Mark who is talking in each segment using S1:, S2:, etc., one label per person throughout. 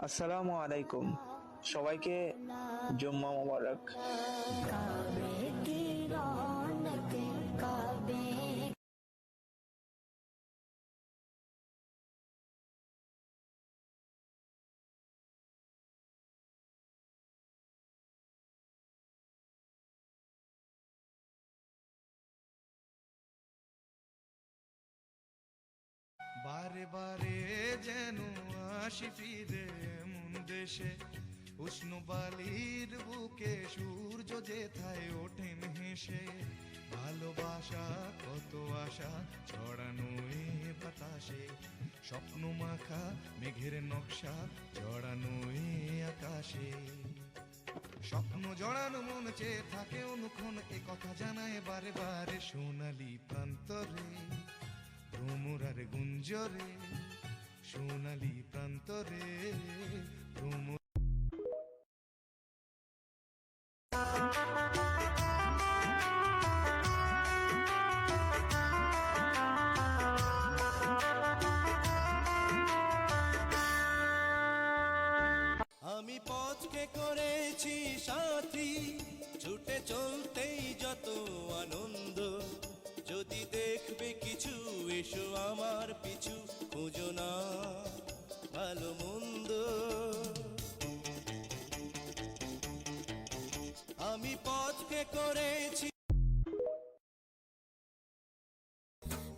S1: আসসালামু আলাইকুম, সবাইকে জুম্মা মোবারক।
S2: বারে বারে যেন আসি ফিরে এমন দেশে, উষ্ণ বালির বুকে সূর্য যেথায় ওঠেন হেসে। ভালোবাসা কত আশা ছড়ানো এ বাতাসে, স্বপ্ন মাখা মেঘের নকশা জড়ানো এ আকাশে। স্বপ্ন জড়ানো মন চেয়ে থাকে অনুক্ষণ, এ কথা জানায় বারে বারে সোনালি প্রান্তরে ভ্রমরার গুঞ্জরে, সোনালি প্রান্তরে ভ্রমর।
S3: আমি পথকে করেছি সাথী, ছুটে চলতেই যত আনন্দ। যদি দেখবে কিছু এসো আমার পিছু, খুঁজো না ভালো মন্দ। আমি পথকে করেছি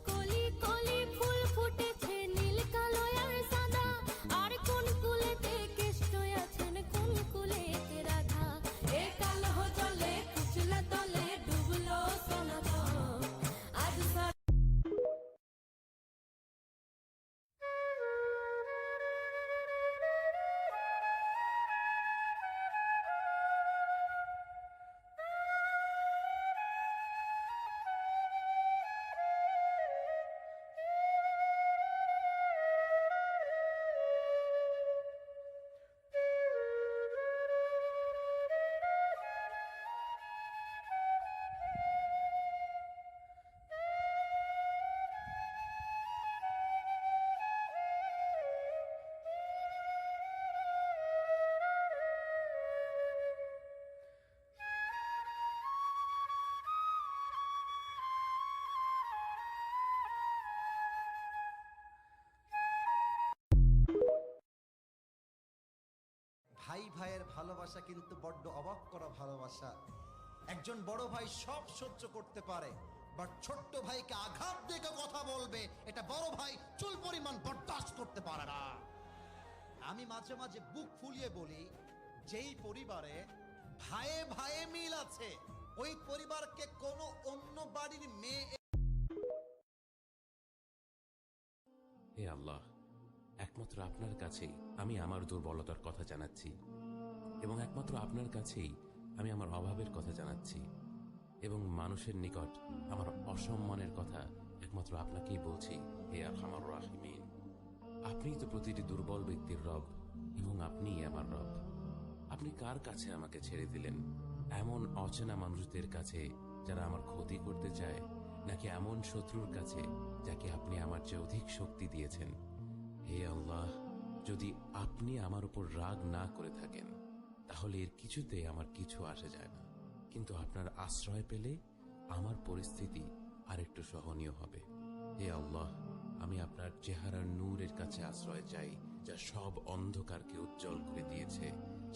S4: কলি কলি ফুল ফুটেছে নীল কালো আর সাদা, আর কোন কুলেতে কেষ্ট আছেন কোন কুলেতে রাধা। এ কালো জলে কুচলা তলে ডুবলো সোনাঝড়, আজ
S5: ভাই ভাইয়ের ভালোবাসা কিন্তু বড্ড অবাক করা ভালোবাসা। একজন বড় ভাই সব সহ্য করতে পারে, বাট ছোট্ট ভাইকে আঘাত দিয়ে কথা বলবে, এটা বড় ভাই চুল পরিমাণ বরদাস্ত করতে পারে না। আমি মাঝে মাঝে বুক ফুলিয়ে বলি, যেই পরিবারে ভাইয়ে ভাইয়ে মিল আছে, ওই পরিবারকে কোনো অন্য বাড়ির মেয়ে।
S6: হে আল্লাহ, একমাত্র আপনার কাছেই আমি আমার দুর্বলতার কথা জানাচ্ছি, এবং একমাত্র আপনার কাছেই আমি আমার অভাবের কথা জানাচ্ছি, এবং মানুষের নিকট আমার অসম্মানের কথা একমাত্র আপনাকেই বলছি। হে আরহামার রাহিমিন, আপনিই তো প্রতিটি দুর্বল ব্যক্তির রব, এবং আপনিই আমার রব। আপনি কার কাছে আমাকে ছেড়ে দিলেন? এমন অচেনা মানুষদের কাছে যারা আমার ক্ষতি করতে চায়, নাকি এমন শত্রুর কাছে যাকে আপনি আমার চেয়ে অধিক শক্তি দিয়েছেন? হে আল্লাহ, যদি আপনি আমার উপর রাগ না করে থাকেন, তাহলে এর কিছুতে আমার কিছু আসে যায় না, কিন্তু আপনার আশ্রয় পেলে আমার পরিস্থিতি আরেকটু সহনীয় হবে। হে আল্লাহ, আমি আপনার চেহারার নূরের কাছে আশ্রয় চাই, যা সব অন্ধকারকে উজ্জ্বল করে দিয়েছে,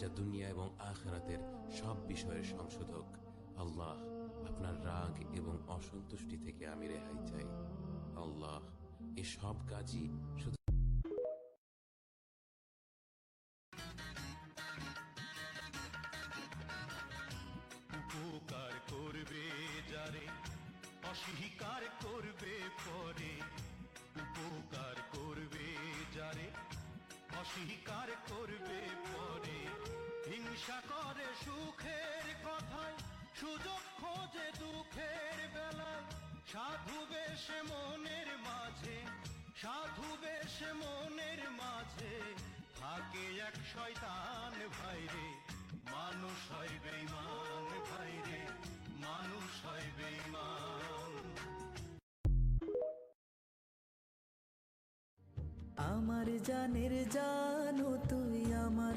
S6: যা দুনিয়া এবং আখিরাতের সব বিষয়ের সংশোধক। আল্লাহ, আপনার রাগ এবং অসন্তুষ্টি থেকে আমি রেহাই চাই। আল্লাহ, এ সব কাজই শুধু
S2: উপকার করবে যারে, অস্বীকার করবে পরে। উপকার করবে যারে, অস্বীকার করবে পরে। হিংসা করে সুখের কথায়, সুযোগ খোঁজে দুঃখের বেলায়। সাধু বেশ মনের মাঝে, সাধু বেশ মনের মাঝে থাকে এক শয়তান ভাইরে। মানুষ হয় বেঈমান ভাইরে, মানুষ হয় বেঈমান।
S7: আমার জানের জানো তুই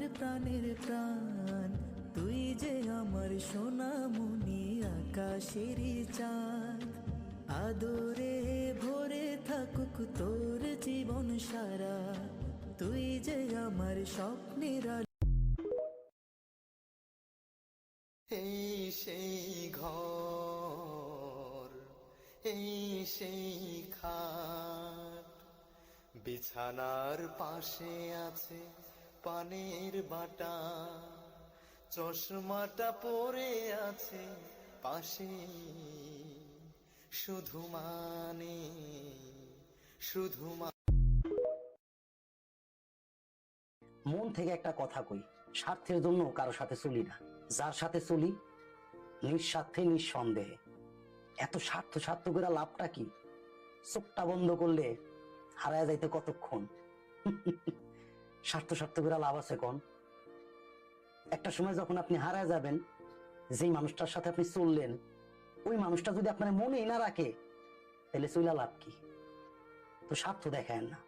S7: আমার প্রাণের প্রাণ, তুই যে আমার সোনামণি আকাশেরই চাঁদ। আদরে ভরে থাকুক তোর জীবন সারা, তুই যে আমার স্বপ্নের আলো।
S3: এই সেই ঘর, এই সেই খাট, বিছানার পাশে আছে পানের বাটা, চশমাটা পরে আছে পাশে, শুধু মানে শুধু
S8: মন থেকে একটা কথা কই, স্বার্থের জন্য কারো সাথে চলি না, যার সাথে চলি নিঃস্বার্থে নিঃসন্দেহে। এত স্বার্থ স্বার্থ করে লাভটা কি? চোখটা বন্ধ করলে হারায় যাইতে কতক্ষণ? স্বার্থ স্বার্থ করে লাভ আছে কোন? একটা সময় যখন আপনি হারায় যাবেন, যেই মানুষটার সাথে আপনি চললেন ওই মানুষটা যদি আপনার মনেই না রাখে, তাহলে চইলা লাভ কি? তো স্বার্থ দেখায় না।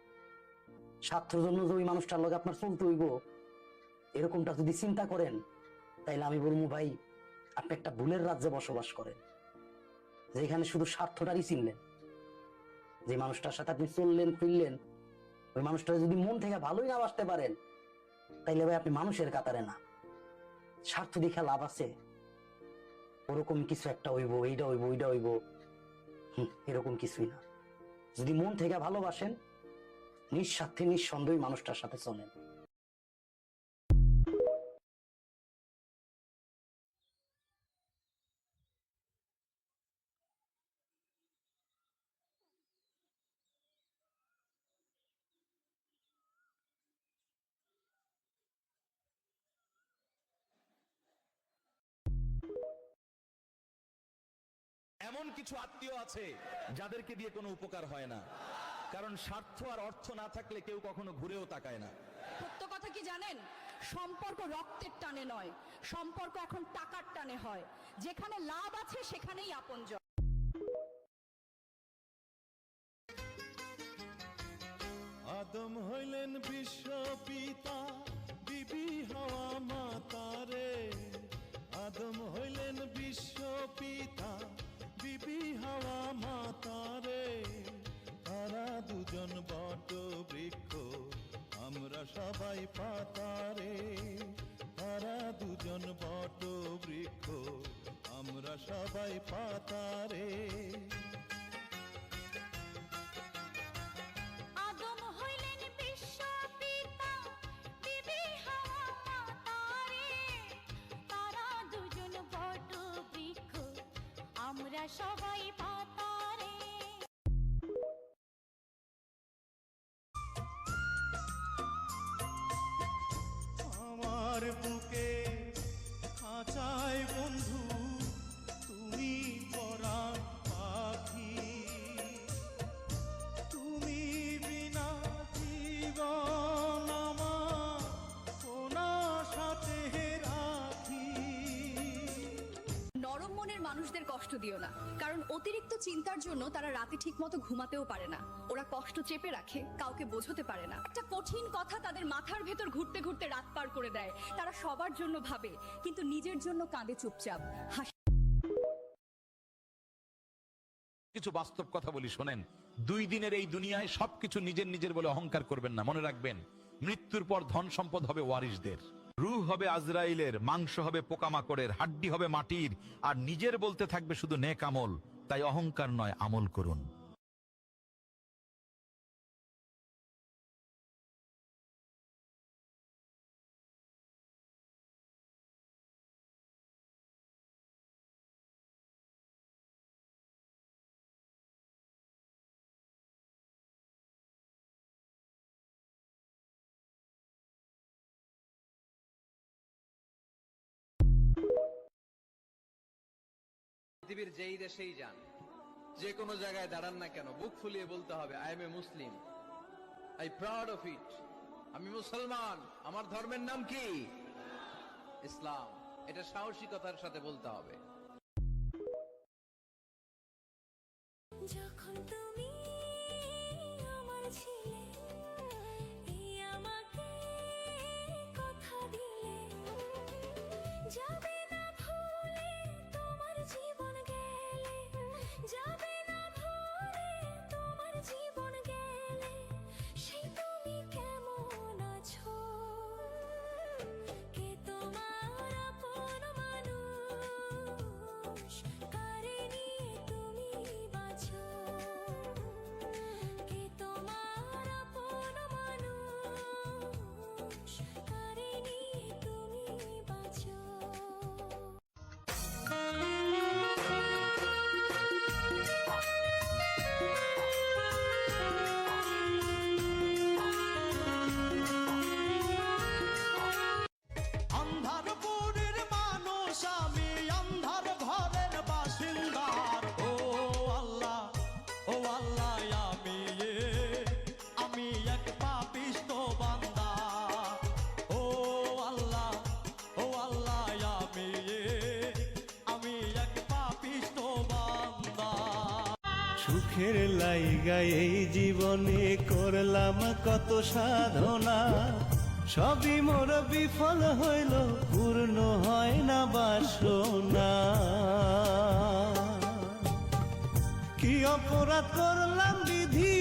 S8: স্বার্থের জন্য যে ওই মানুষটার লগে আপনার চলতে হইব, এরকমটা যদি চিন্তা করেন, তাইলে আমি বলবো ভাই, আপনি একটা ভুলের রাজ্যে বসবাস করেন, যেখানে শুধু স্বার্থটারই চিনলেন। যে মানুষটার সাথে আপনি চললেন ফিরলেন, ওই মানুষটা যদি মন থেকে ভালোই না বাসতে পারেন, তাইলে ভাই আপনি মানুষের কাতারে না। স্বার্থ দেখে লাভ আছে? ওরকম কিছু একটা হইব, এইটা হইব, ওইটা হইব, এরকম কিছুই না। যদি মন থেকে ভালোবাসেন, নিঃস্বার্থে নিঃসন্দেহে মানুষটার সাথে চলেন।
S9: এমন কিছু আত্মীয় আছে যাদেরকে দিয়ে কোনো উপকার হয় না, কারণ স্বার্থ আর অর্থ না থাকলে কেউ কখনো ঘুরেও তাকায় না।
S10: সত্য কথা কি জানেন? সম্পর্ক রক্তের টানে নয়, সম্পর্ক এখন টাকার টানে হয়। যেখানে লাভ আছে সেখানেই আপনজন।
S3: আদম হইলেন বিশ্ব পিতা, বিবি হাওয়া মাতারে। আদম হইলেন বিশ্ব পিতা, বিবি হাওয়া মাতারে। তারা দুজন বট বৃক্ষ, আমরা সবাই পাতারে। তারা দুজন বট বৃক্ষ, আমরা সবাই পাতারে।
S4: আদম হইলেন বিশ্ব পিতা, বিবি হাওয়া মাতারে। তারা দুজন বট বৃক্ষ, আমরা সবাই পাতারে।
S3: আমার বুকে খাঁচায় বন্ধু, তুমি পরাণ পাখি। তুমি বিনা জীবন আমার সোনা সাথে রাখি।
S10: নরম মনের মানুষদের কষ্ট দিও না, কারণ অতিরিক্ত চিন্তার জন্য তারা রাতে ঠিকমতো ঘুমাতেও পারে না। ওরা কষ্ট চেপে রাখে, কাউকে বোঝাতে পারে না। একটা কঠিন কথা তাদের মাথার ভেতর ঘুরতে ঘুরতে রাত পার করে দেয়। তারা সবার জন্য ভাবে, কিন্তু নিজের জন্য কাঁদে চুপচাপ।
S9: কিছু বাস্তব কথা বলি শোনেন। 2 দিনের এই দুনিয়ায় সবকিছু নিজের নিজের বলে অহংকার করবেন না। মনে রাখবেন, মৃত্যুর পর ধন সম্পদ হবে ওয়ারিসদের। রূহ হবে আজরাইলের, মাংস হবে পোকামাকড়ের, হাড্ডি হবে মাটির, আর নিজের বলতে থাকবে শুধু নেক আমল। তাই অহংকার নয়, আমল করুন।
S11: পৃথিবীর যেই দেশেই যান, যে কোনো জায়গায় দাঁড়ান না কেন, বুক ফুলিয়ে বলতে হবে, I M A Muslim, I proud of it. আমি মুসলমান, আমার ধর্মের নাম কি? ইসলাম। এটা সাহসিকতার সাথে বলতে হবে।
S4: যখন তুমি আমার ছিলে, এই আমাকে কথা
S3: সুখের লাইগা এই জীবনে করলাম কত সাধনা, সবই মোর বিফল হইল, পূর্ণ হয় না বাসনা। কি অপরাধ করলাম বিধি,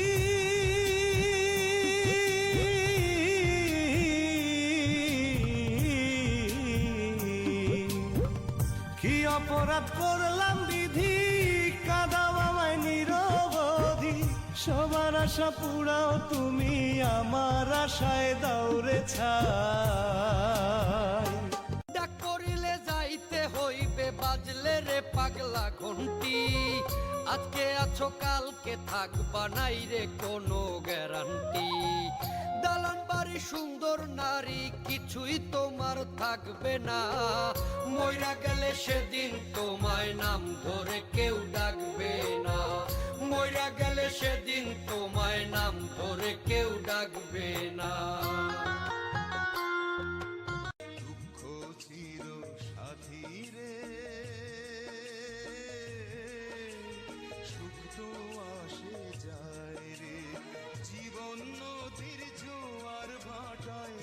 S3: কি অপরাধ করলাম বিধি, কাঁদাও আমায় নিরবধি। সবার আশা পুরাও তুমি, আমার আশায় দাউরে ছাই।
S11: ডাক করিলে যাইতে হইবে, বাজলে রে পাগলা ঘন্টি। আজকে আছো কালকে থাকবা, নাই রে কোনো গ্যারান্টি। দালান বাড়ি সুন্দর নারী কিছুই তোমার থাকবে না, মইরা গেলে সেদিন তোমায় নাম ধরে কেউ ডাকবে না। মইরা গেলে সেদিন তোমায় নাম ধরে কেউ ডাকবে না।
S3: দুঃখ চির সাথী রে, সুখ তো আসে যায় রে। জীবন নদীর জোয়ার ভাটায়,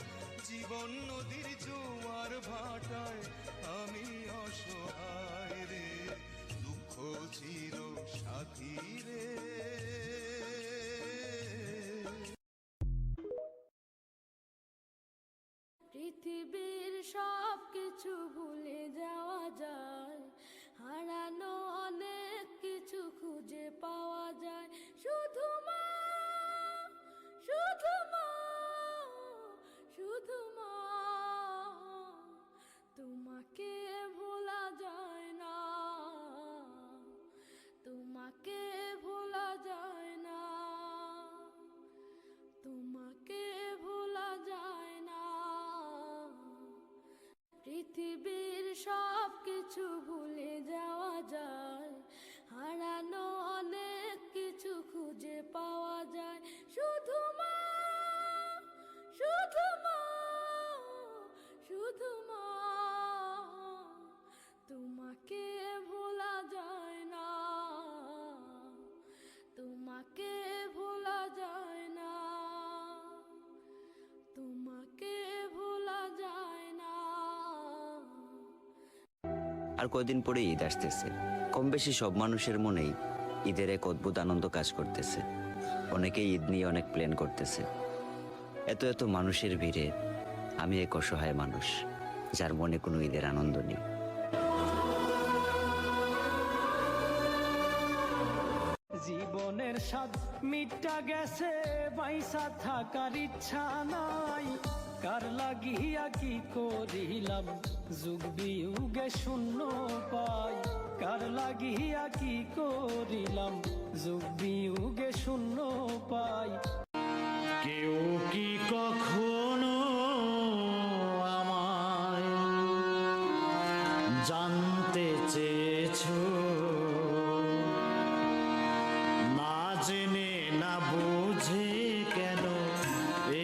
S3: জীবন নদীর জোয়ার ভাটায় আমি অসহায় রে। দুঃখ চির সাথী রে।
S4: পৃথিবীর সব কিছু ভুলে যাওয়া যায়, হারানো অনেক কিছু খুঁজে পাওয়া যায়। শুধু মা, শুধু মা, শুধু মা, তোমাকে ভোলা যায় না, তোমাকে ভোলা যায় না, তোমাকে ভোলা যায় না। পৃথিবীর সব কিছু ভুলে যাওয়া যায়, হারানো অনেক কিছু খুঁজে পাওয়া যায়। শুধু মা, শুধু মা, শুধু মা, তোমাকে ভোলা যায় না, তোমাকে ভোলা যায় না, তোমাকে ভোলা যায় না।
S12: আর কয়দিন পরে ঈদ আসতেছে। কম বেশি সব মানুষের মনেই ঈদের এক অদ্ভুত আনন্দ কাজ করতেছে। অনেকেই ঈদ নিয়ে অনেক প্ল্যান করতেছে। এত এত মানুষের ভিড়ে আমি এক অসহায় মানুষ, যার মনে কোনো ঈদের আনন্দ নেই।
S3: জীবনের স্বাদ মিটা গেছে, বাইসা থাকার ইচ্ছা নাই। কার লাগিয়া কি করিলাম, যুগ বিয়োগে শূন্য পাই। কার লাগিয়া কি করিলাম, যুগ বিয়োগে শূন্য পাই। কেউ কি কখনো আমায় জানতে চেয়েছো, না জেনে না বুঝে কেন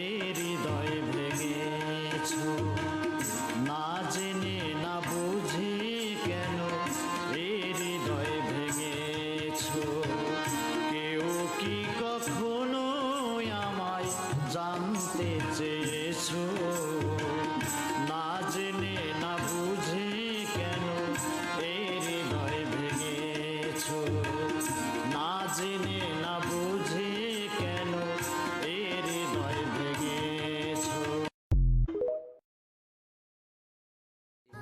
S3: এই হৃদয় ভেঙেছো, না জেনে না বুঝে কেন এই হৃদয় ভেঙেছো। কেউ কি কখনো আমায় জানতে চেয়েছো, না জেনে না বুঝে কেন এই হৃদয় ভেঙেছো, না জেনে না বুঝে কেন এই হৃদয় ভেঙেছো।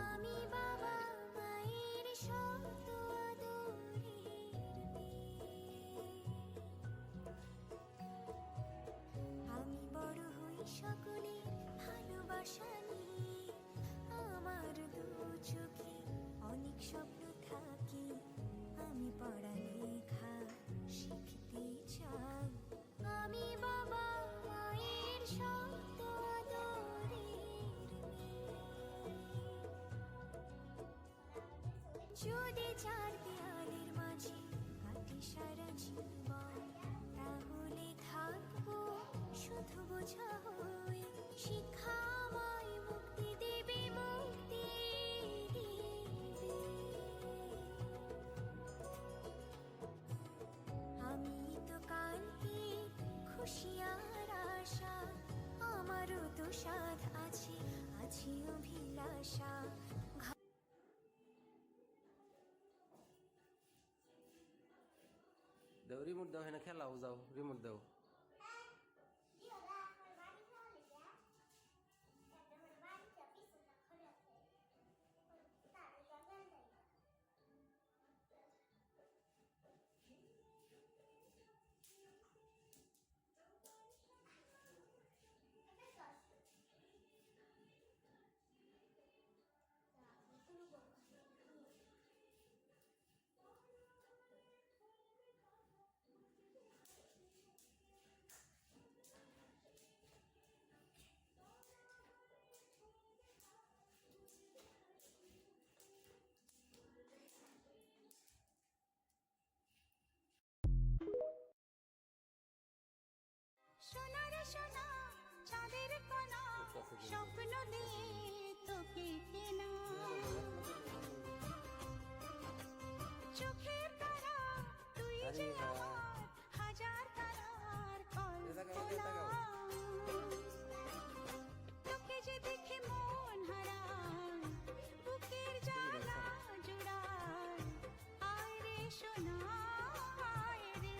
S4: আমি বাবা মায়ের শব্দ আদরের আমি বড় হই সকলের ভালোবাসা নিয়ে। আমার দু চোখে অনেক স্বপ্ন থাকে, আমি পড়ালেখা শিখতে চাই। আমি বাবা মায়ের শব্দ আদরের যদি চার দেয়ালের মাঝে কাটি সারা জীবন, তাহলে থাকবো শুধু বোঝা হয়ে। শিক্ষা আমায় মুক্তি দেবে, মুক্তি দেবে। বিষাদ আছি আছি অভিলাষা
S11: দাও রিমোট দাও, হ্যাঁ খেলাও যাও, রিমোট দাও।
S4: সোনারে সোনা চাঁদের কোনা স্বপ্ন দিয়ে তোকে কেনা চোখের তারা তুই যে আমার হাজার তারার কল্পনা তোকে যে দেখে মন হারায় বুকের জ্বালা জোড়ায় আয় রে সোনা আয় রে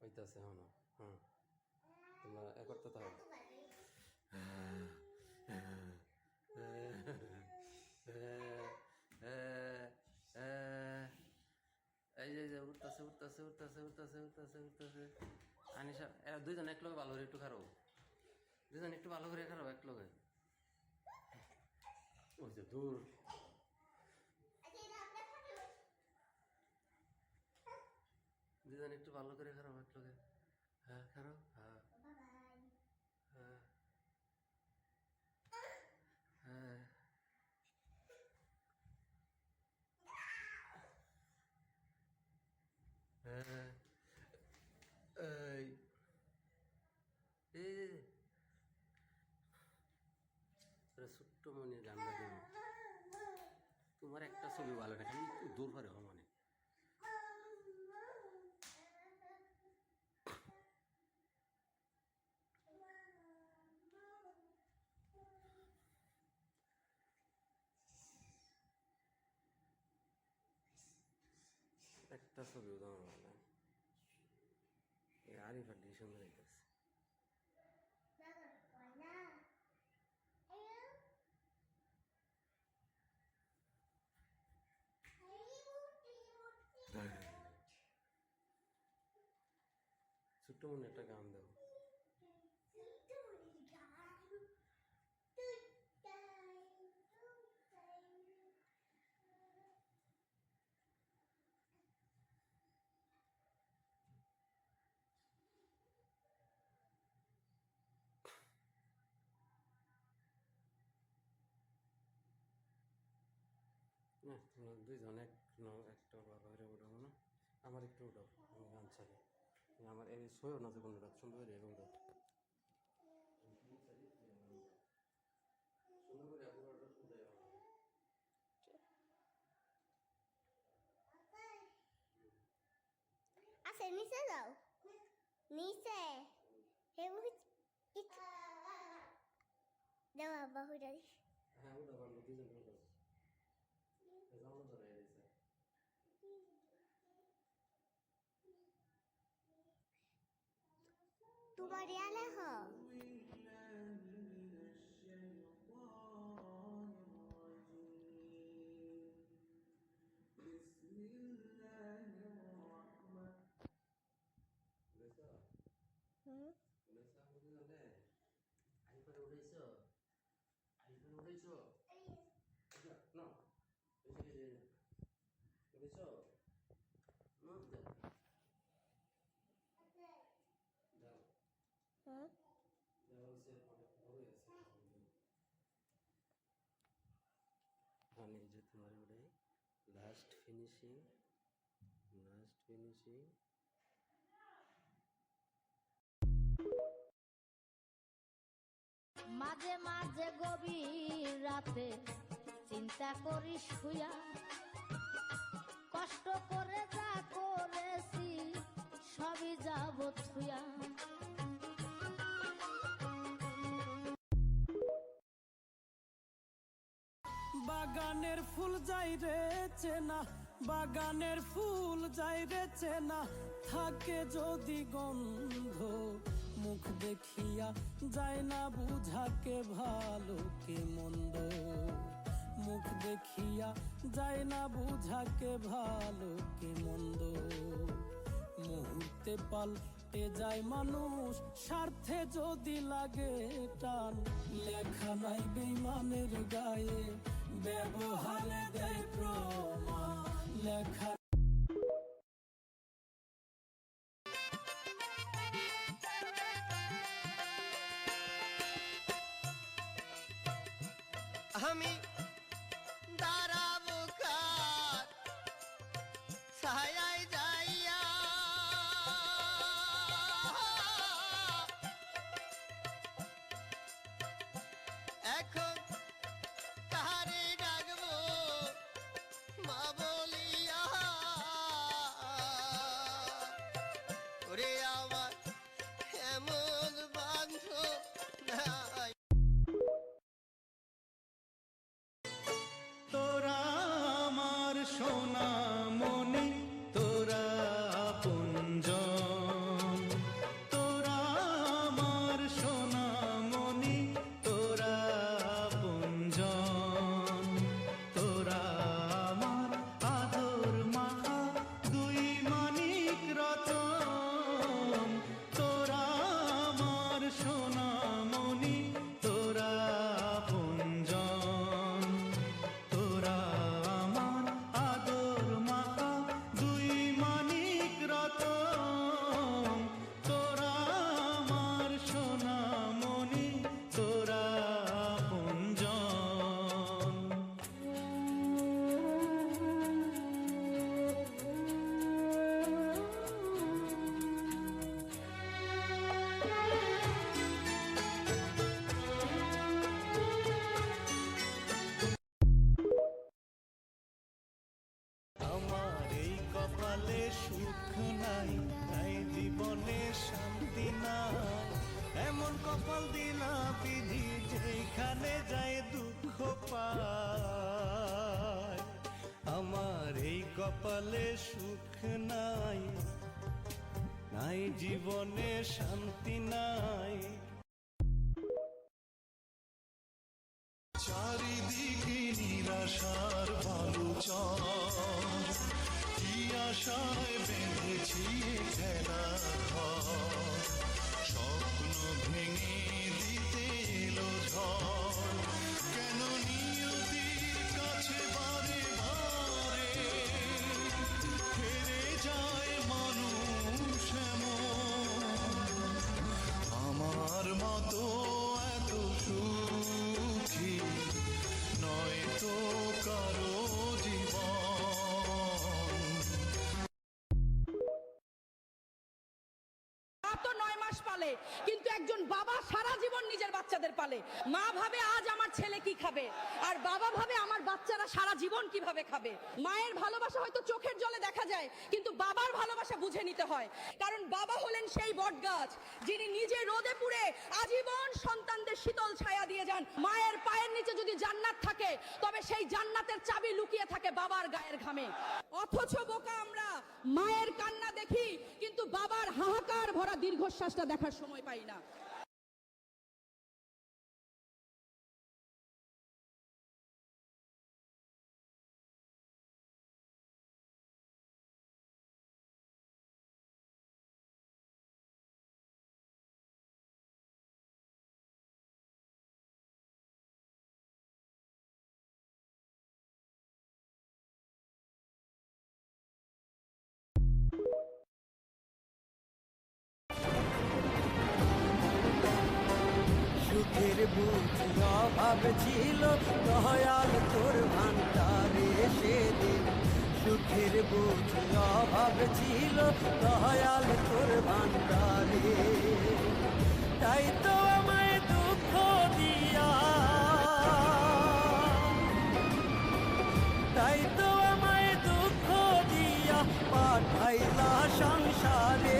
S11: হইতাছে হনো, হ্যাঁ তোমরা এ করতে তো হবে। এই যে উঠতেছে উঠতেছে উঠতেছে উঠতেছে উঠতেছে উঠতেছে। আনিশা এরা দুইজন এক লগে ভালো করে একটু খারাপ, দুজন একটু ভালো করে খারাপ এক লগে। ওই যে দূর দুজন একটু ভালো করে খারাপ এক লগে। হ্যাঁ খারাপ, হ্যাঁ হ্যাঁ হ্যাঁ হ্যাঁ এই ছোট্ট মনের গানটা দেব। তোমার একটা ছবি ভালো না, খালি একটু দূর পারে মানে একটা ছবি তোমার ভালো না। আরিফার দিয়ে সুন্দর হইতেছে। ছোট্ট মনে একটা গান দাও। না তোমরা দুইজন একটা ভালো করে উঠাবো না, আমার একটু উঠাও, আমি গান ছাড়ি। আমার এই শোয়েও না যে কোনোটা সুন্দর করে এবং উঠাও সুন্দর করে পুরোটা শুনতে হবে।
S4: আচ্ছা নিচে যাও, নিচে দেওয়া বাহুরা
S11: হ্যাঁ উঠাও, দুইজন উঠাও।
S4: তোমার ইয়ালে হ
S3: আমি যে তোমার ওটাই লাস্ট ফিনিশিং
S4: মাঝে মাঝে গভীর রাতে চিন্তা করি শুয়া কষ্ট করে যা করেছি সবই যাব থুয়া
S7: বাগানের ফুল যাই রে চেনা বাগানের ফুল যাই রে চেনা থাকে যদি গন্ধ মুখ দেখিয়া যায় না বুঝাকে ভালো কে মন্দ মুখ দেখিয়া যায় না বুঝাকে ভালো কে মন্দ মুহূর্তে পাল্টে যায় মানুষ স্বার্থে যদি লাগে টান লেখা নাই বেঈমানের গায়ে ব্যবহারে দেয় প্রমাণ লেখা
S13: আমি দাঁড়াবো কার ছায়ায় যাইয়া এখন তাহারে ডাকবো মা বলিয়া ওরে আমার এমন বান্ধব নাই
S2: তোরা আমার সোনা মনি তোরা আপনজন তোরা আমার সোনা মনি তোরা আপনজন তোরা আমার আদর মাখা দুই মানিক রতন তোরা আমার সোনা মনি তোরা আপনজন তোরা আমার আদর মাখা দুই মানিক রতন তোরা আমার সোনা মনি তোরা আপনজন আমার এই কপালে সুখ নাই তাই জীবনে শান্তি নাই এমন কপাল দিলা বিধি যেখানে যায় দুঃখ পায় আমার এই কপালে সুখ নাই নাই জীবনে শান্তি নাই চারিদিকে নিরাশার বালুচর কি আশায় বেঁধেছি খেলা ঘর স্বপ্ন ভেঙে দিতে এলো ঝড় কেন নিয়তির কাছে বারে বারে হেরে যায় মানুষ এমন আমার মতো এত সুখী নয় তো কারো জীবন
S10: তো 9 মাস পালে কিন্তু একজন বাবা সারা জীবন নিজের বাচ্চাদের পালে মা ভাবে আজ আমার ছেলে কি খাবে আর বাবা ভাবে আমার বাচ্চারা সারা জীবন কিভাবে খাবে মায়ের ভালোবাসা হয়তো চোখের জলে দেখা যায় কিন্তু বাবার ভালোবাসা বুঝে নিতে হয় কারণ বাবা হলেন সেই বটগাছ যিনি নিজে রোদে পুড়ে আজীবন সন্তানদের শীতল ছায়া দিয়ে যান মায়ের পায়ের নিচে যদি জান্নাত থাকে তবে সেই জান্নাতের চাবি লুকিয়ে থাকে বাবার গায়ের ঘামে অথচ বোকা আমরা মায়ের কান্না দেখি কিন্তু বাবার হাহাকার ভরা দীর্ঘশ্বাসটা
S14: দেখার সময় পাই না।
S7: সুখের বুঝি অভাব ছিল দয়াল তোর ভান্ডারে সেদিন, সুখের বুঝি অভাব ছিল দয়াল তোর ভান্ডারে, তাই তো আমায় দুঃখ দিয়া, তাই তো আমায় দুঃখ দিয়া পাঠাইলা সংসারে,